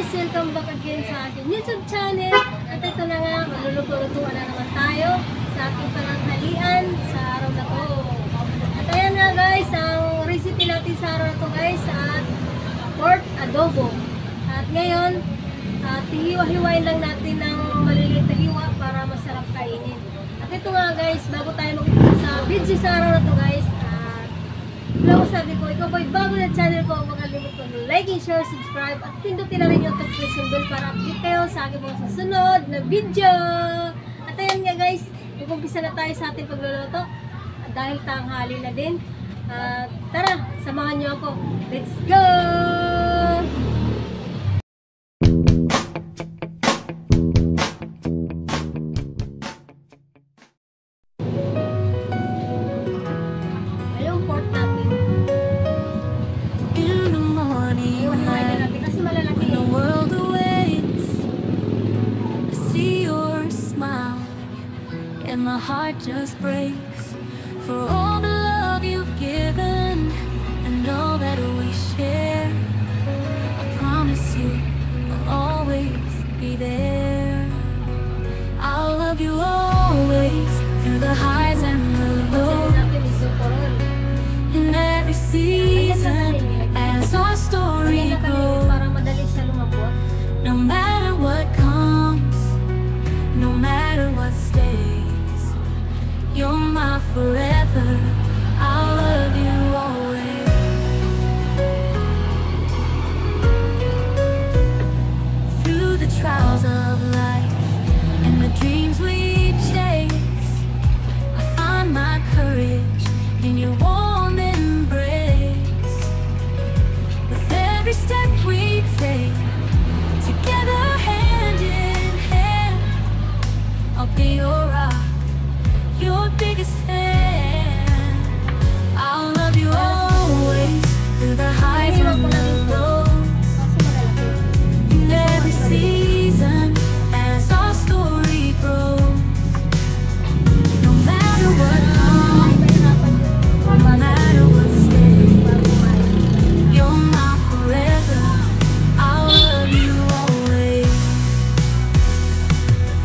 guys! Welcome back again sa aking YouTube channel. At ito na nga, magluluto-lutuan na naman tayo sa ating pananghalian sa araw na to. At ayan nga guys, ang recipe natin sa araw na to guys at pork adobo. At ngayon, hiwa-hiwain lang natin ng maliliit na hiwa para masarap kainin. At ito nga guys, bago tayo mag-umpisa sa video sa araw na to guys, hello, sabi ko, ikaw po'y bago na channel ko, huwag makalimut mag-like and share, subscribe, at pindutin na rin yung notification bell para update kayo sa aking mga susunod na video. At ayan nga guys, mag-umpisa na tayo sa ating pagluluto. At dahil tanghali na din, tara, samahan niyo ako. Let's go! My heart just breaks for all the love you've given and all that we share. I promise you I'll always be there. I'll love you always through the highs and the lows, in every season as our story grows. No matter what comes, no matter what stays, you're my forever, I'll love you always. Through the trials of life and the dreams we chase, I find my courage in your warm embrace. With every step we take, together hand in hand, I'll be your rock, your biggest fan. I'll love you always through the highs and the lows, in every season as our story grows. No matter what comes, no matter what stays, you're my forever, I'll love you always.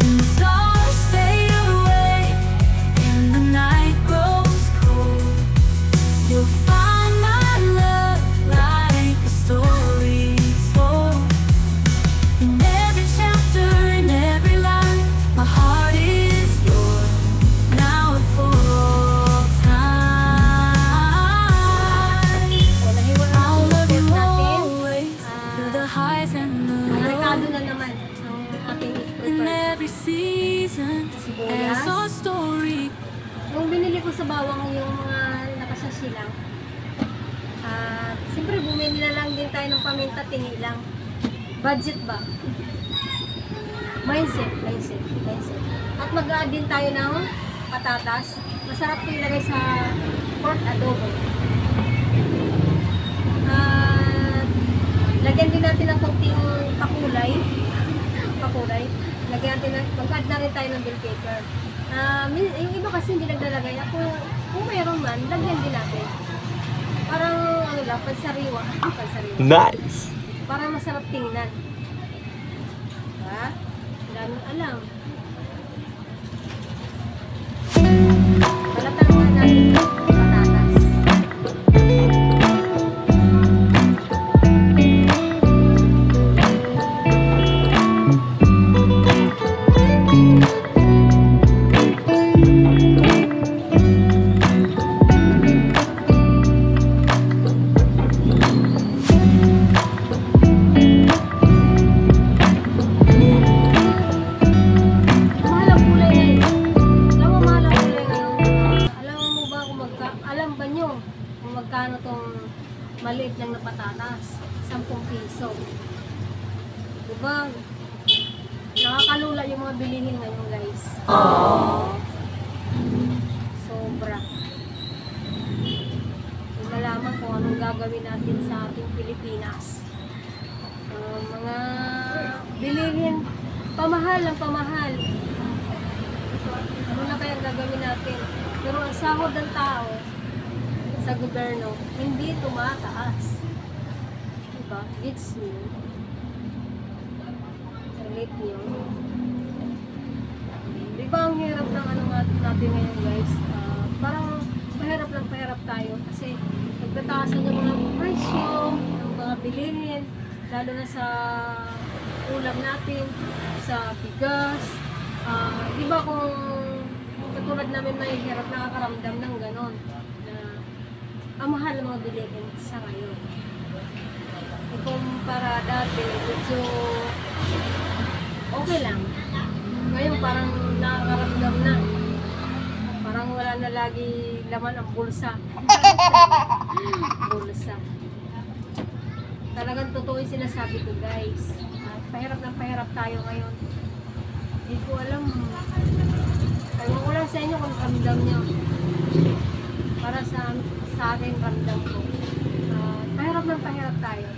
And the stars fade away, the night grows cold, you'll find my love like a story told. In every chapter, in every line, my heart is yours, now and for all time. I'll love you always through the highs and the lows, in every season as our story. Yung binili ko sa bawang yung mga nakasashi lang. At siyempre bumili na lang din tayo ng paminta, tingi lang. Budget ba? Mindset. At mag-add din tayo ng patatas. Masarap ito ilagay sa pork adobo. At lagyan din natin ng konting pakulay. Mag-add na rin tayo ng bell pepper. Yung iba kasi hindi naglalagay. Ako, kung mayroon man, lagyan din natin. Parang, ano lang, pansariwa. Nice! Parang masarap tingnan. Diba? Dami alam. Balatan mo natin yung patatas. Magkano tong maliit lang na patatas? 10 piso. Diba? Nakakalula yung mga bilihin ngayon guys. Sobra. Hindi malaman kung anong gagawin natin sa ating Pilipinas. Mga bilihin, pamahal ang pamahal. Ano na kaya gagawin natin? Pero ang sahod ng tao sa gobyerno, hindi tumataas. Diba? It's new. relate nyo. Di ba ang hirap ng ano natin ngayon guys? Parang pahirap tayo kasi nagtataasan yung mga presyo, ng mga bilihin, lalo na sa ulam natin, sa bigas. Di ba kung katulad namin may hirap nakakaramdam ng ganon na ang mahal ng mga bilihin sa ngayon. Kumpara dati, medyo okay lang. Ngayon parang nakakaramdam na. Parang wala na lagi laman ang bulsa. Bulsa. Talagang totoo yung sinasabi ko guys. Pahirap tayo ngayon. Hindi ko alam. Ewan ko lang sa inyo kung ramdam nyo. Para sa akin ramdam ko. Pahirap tayo.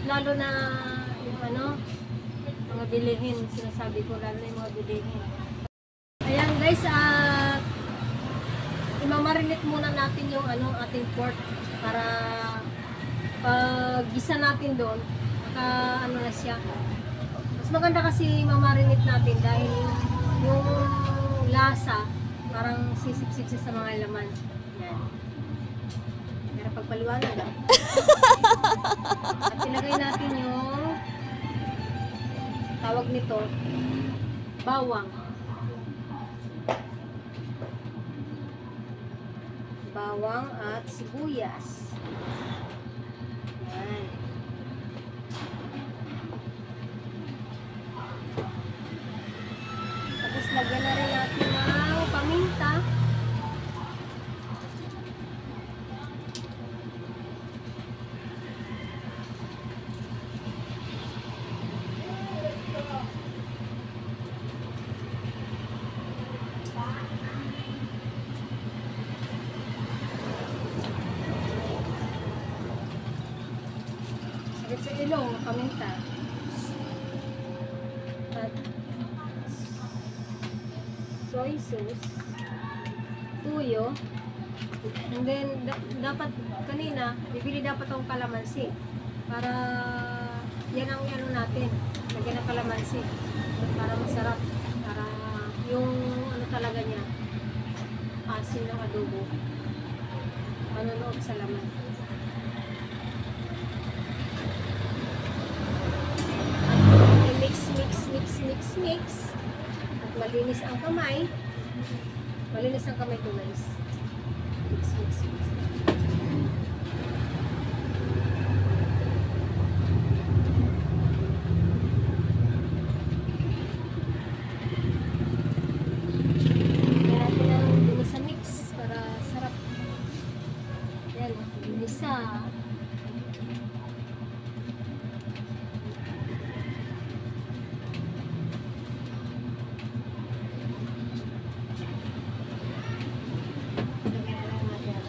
Lalo na yung mga bilihin. Sinasabi ko lalo na yung mga bilihin. Ayan guys, imamarinate muna natin yung ating pork para pag gisa natin doon, na siya. Mas maganda kasi mamarinate natin dahil yung lasa parang sisip-sip sa mga laman. Yan. Pero pagpaliwanag lang. At ilagay natin yung tawag nito, bawang. Bawang at sibuyas. Yan. Tapos lagyan na rin natin ng paminta. Sa ilong, paminta. At soy sauce, tuyo, and then dapat kanina, bibili dapat ang kalamansi para yan ang natin, lagyan ng kalamansi para masarap, para yung talaga niya, asin ng adobo, manunod sa laman. Mix. At malinis ang kamay. Malinis ang kamay ko guys. Mix. Kaya natin ang linis sa mix para sarap. Yan, linis sa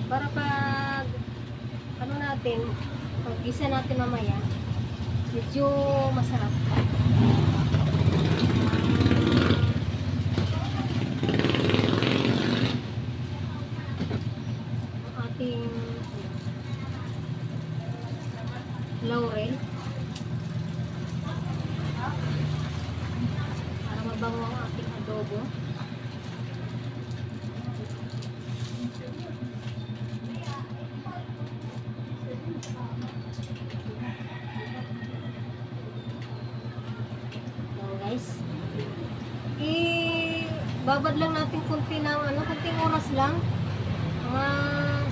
para pag pag gisa natin mamaya medyo masarap. Ang ating laurel para mabango ang ating adobo. Guys, babad lang natin konti ng konting oras lang,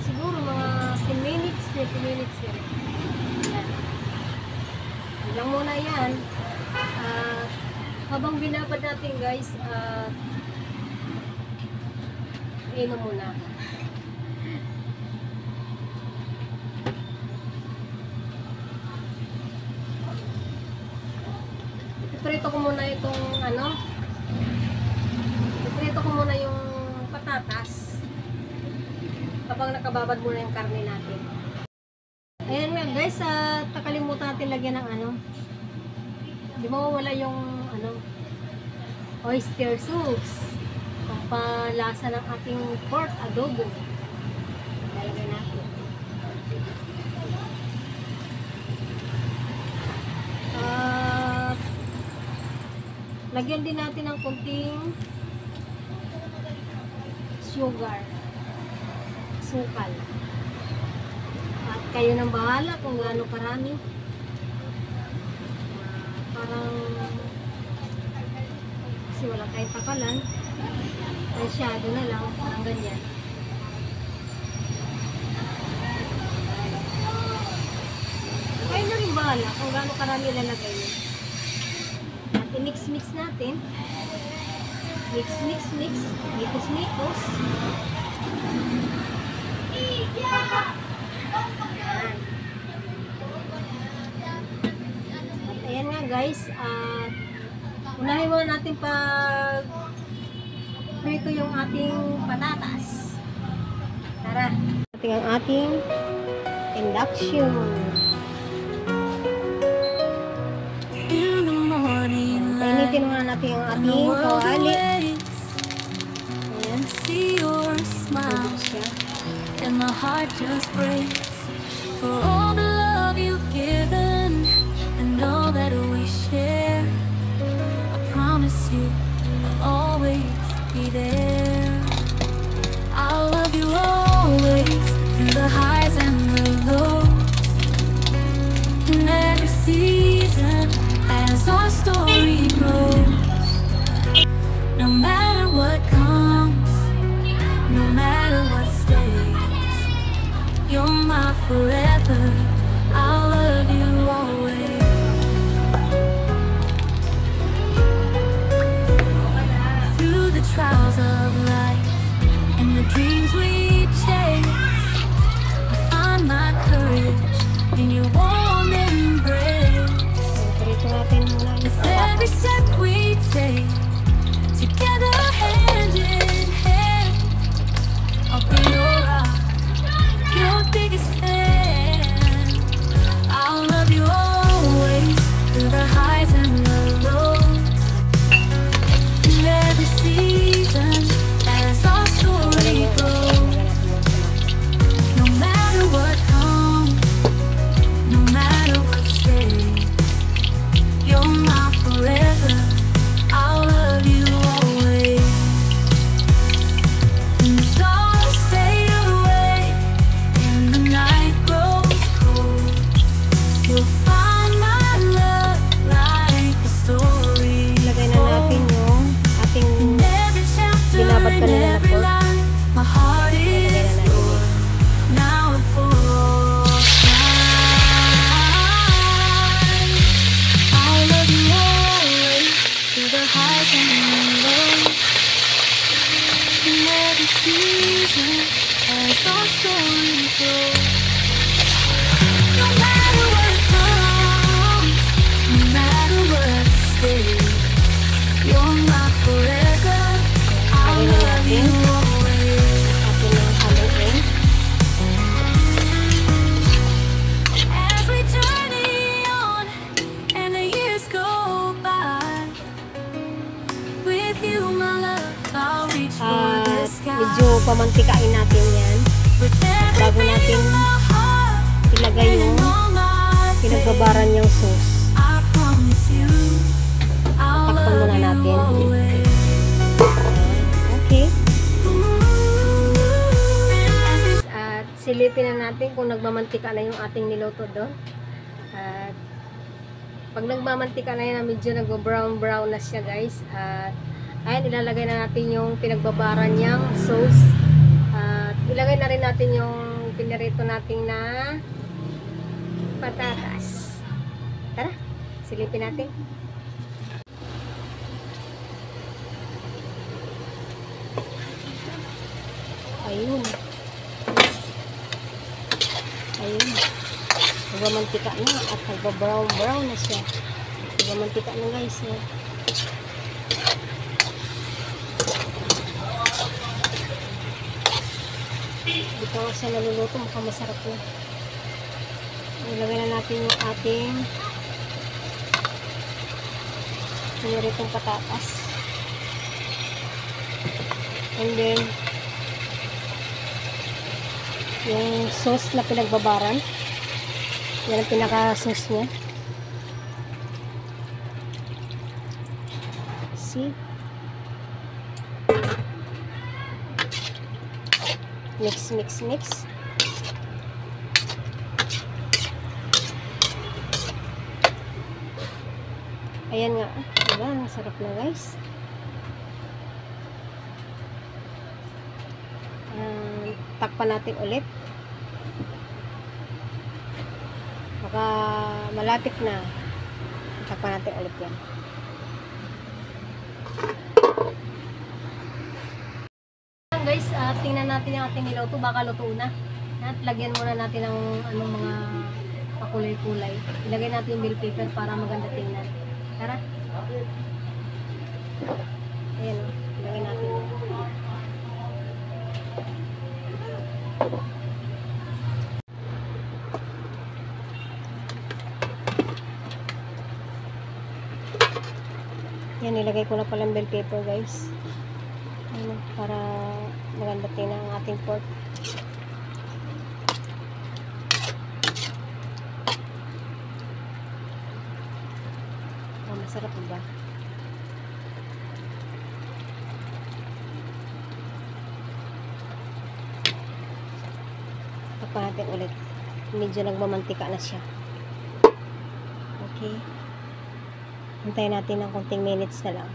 siguro mga 10 minutes, 20 minutes yan. Yan. Lang muna yan. Habang binabad natin guys, inom muna. Iprito ko muna itong iprito ko muna yung patatas habang nakababad muna yung karne natin. Ayan nga guys, nakalimutan natin lagyan ng di mawawala yung oyster sauce, pampalasa ng ating pork adobo. Lalagay natin. Lagyan din natin ng kunting sugar. Sukal. At kayo nang bahala kung gaano karami. Parang kasi wala tayong takalan. Masyado na lang. Parang ganyan. Kayo na rin bahala kung gaano karami lalagay nyo. At i-mix-mix natin. Mix. Mikos. At ayan nga guys, unahin muna natin pag prito yung ating patatas. Tara, ating ang ating induction. In the morning light, Painitin muna natin ang when the ating world kawali. awakes, Ayan, see your smile, tubig siya. and my heart just breaks for all the love you've given and all that we share. I promise you I'll always be there. I'll love you always through the highs and the lows, in every season as our story grows. No matter what comes, no matter what stays, you're my forever. I'll love you always. Through the trials of life and the dreams we chase, I find my courage in your warm embrace. Prito natin muna yung With patatas. every step we take, together hand in hand, I'll be your rock, your biggest fan. I'll love you always through the highs and the lows, in every season as our story grows. No matter what comes, no matter what stays, you're my forever. I'll love you always. When the stars fade away and the night grows cold, you'll find my love like a story. Lagay na natin yung ating In every chapter, Binabat ka in na ng every pork. line, my heart is yours. Now and for all time, I'll love you always through the highs and the lows, in every season as our story goes. No matter what comes, no matter what stays, you're my forever. I'll love you always. ating yung haluin. As we journey on and the years go by, with you, my love, I'll reach for the At sky. medyo pamantikain natin yan. With bago everything natin in my heart ilagay and in yung all my pinagbabaran niyang sauce. I promise you, I'll Takpan muna love you natin. always. Okay. At silipin na natin kung nagmamantika na yung ating niluto doon. At pag nagmamantika na yan, medyo nag-brown na siya guys. At ayan, ilalagay na natin yung pinagbabaran niyang sauce. At ilagay na rin natin yung pinirito natin na patatas. Tara, silipin natin. Ayun. Ayun. Nagmamantika na at nagba-brown na siya. Nagmamantika na guys. Eh. Hindi pa siya naluluto. Mukhang masarap na. Ilagay na natin yung ating piniritong patatas. And then yung sauce na pinagbabaran. Yan ang pinaka-sauce niya. easy. Mix, mix, mix. Ayan nga. Diba? Ang sarap na guys. Takpan natin ulit. Baka malapit na. Takpan natin ulit yan. Guys, tingnan natin yung ating niluto. Baka luto na. At lagyan muna natin ng anong mga pakulay-kulay. Ilagay natin yung bell pepper para maganda tingnan. Tara. Ayan o. Ilagay natin. Yan, nilagay ko na pala bell pepper guys. Ayan, para maganda tingnan ang ating pork. Oh, masarap ba? Takpan natin ulit. Medyo nagmamantika na siya. Okay. Hintayin natin ng konting minutes na lang.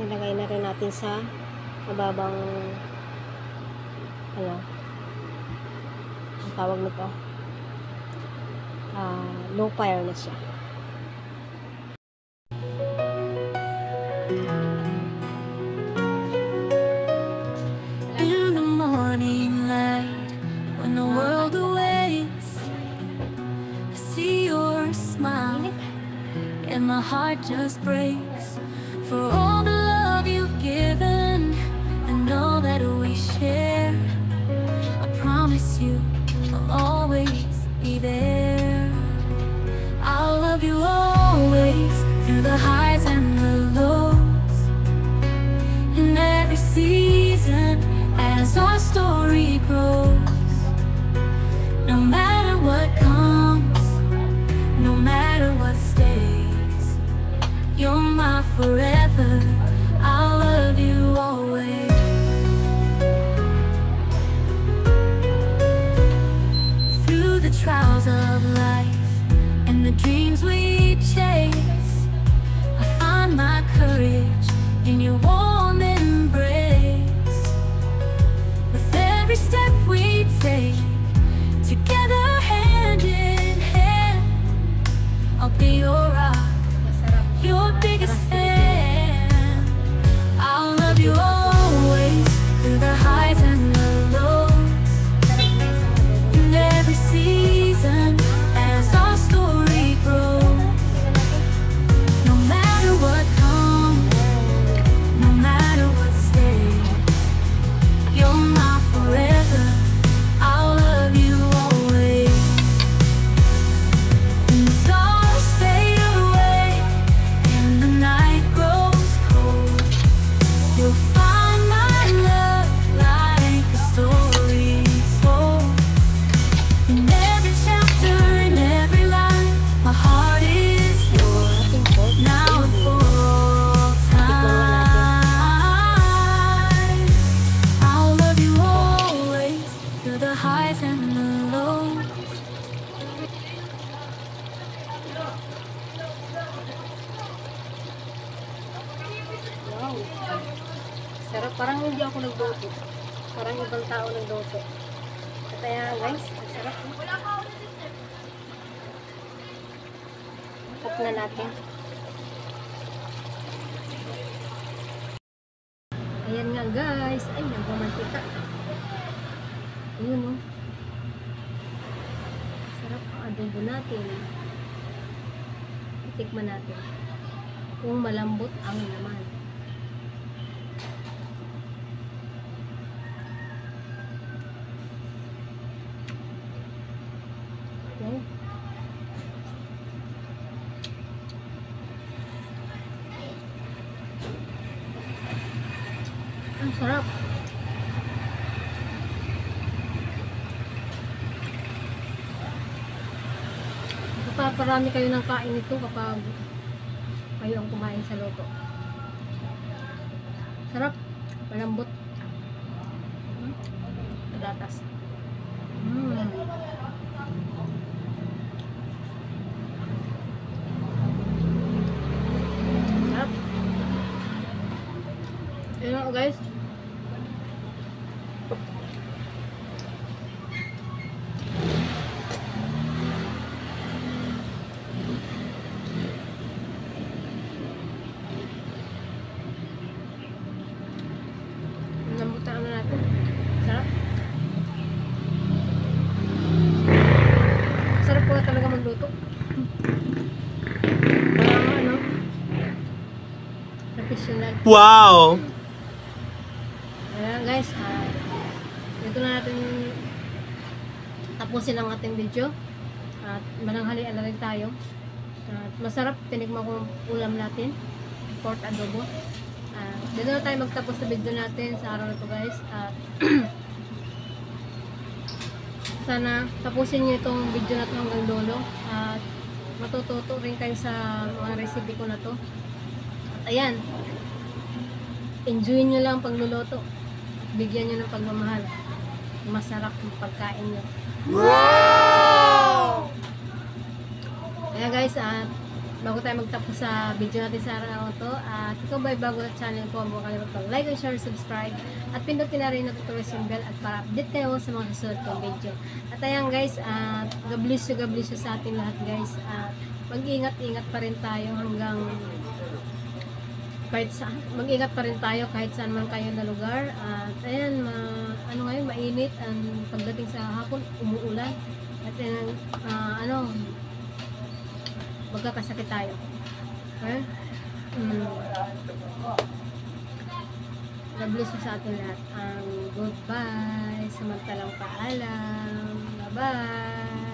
Nilagay na rin natin sa mababang ano ang tawag nito, low fire na siya. In the morning light, when the world awakes, I see your smile, and my heart just breaks for all the love you've given and all that we share. I promise you I'll always be there. I'll love you always through the highs and the lows, in every season as our story grows. No matter what comes, no matter what stays, you're my forever. I'll love you always. Through the trials of life and the dreams we chase, I find my courage in your warm embrace. With every step we take, together hand in hand, I'll be your rock, Masarap. your biggest fan. I'll love you always through the highs and the lows, in every season as our story grows. No matter what comes, no matter what stays, you're my forever. I'll love you always. When the stars fade away and the night grows cold, you'll find my love like a story told. In every chapter, in every line, my heart is yours, Ating pork. now and for all time. I'll love you always through the highs and the lows. Wow. Sarap. Parang hindi ako nagluto. Parang ibang tao nagluto. Kaya guys, ang sarap. Cook na natin. Ayan nga guys. Ay, nagmamantika. Ayun o. Sarap ang adobo natin. Itikman natin. Kung malambot ang laman. Okay. Ang sarap. Paparami kayo ng kain nito kapag kayo ang kumain sa luto. Sarap, malambot. Padatas. Sarap. Yun ako guys. Lambutan na natin. Sarap. Sarap po talaga magluto. Parang ano, professional. Wow! Ayan guys, ito na natin tapusin ang ating video. At mananghalian na rin tayo. At masarap, tinikman ko ang ulam natin. Pork adobo. Dito na tayo magtapos sa video natin sa araw na to guys. At sana tapusin nyo itong video na to hanggang dulo. At matututo rin kayo sa mga recipe ko na to. At ayan, enjoy nyo lang ang pagluluto. Bigyan nyo ng pagmamahal. Masarap yung pagkain nyo. Wow! Kaya guys, bago tayo magtapos sa video natin sa araw na to, at ikaw ba'y bago sa channel ko, huwag kalimutan like and share, subscribe, at pindutin na rin notification bell at para update kayo sa mga susunod kong video. At ayan guys, God bless you sa ating lahat guys. Mag-ingat-ingat pa rin tayo hanggang mag-ingat pa rin tayo kahit saan man kayo na lugar. At ayan, ano ngayon, mainit, pagdating sa hapon, umuulan. At magkakasakit tayo. Okay? God bless you sa ating lahat. Goodbye. Samantalang paalam. Bye-bye.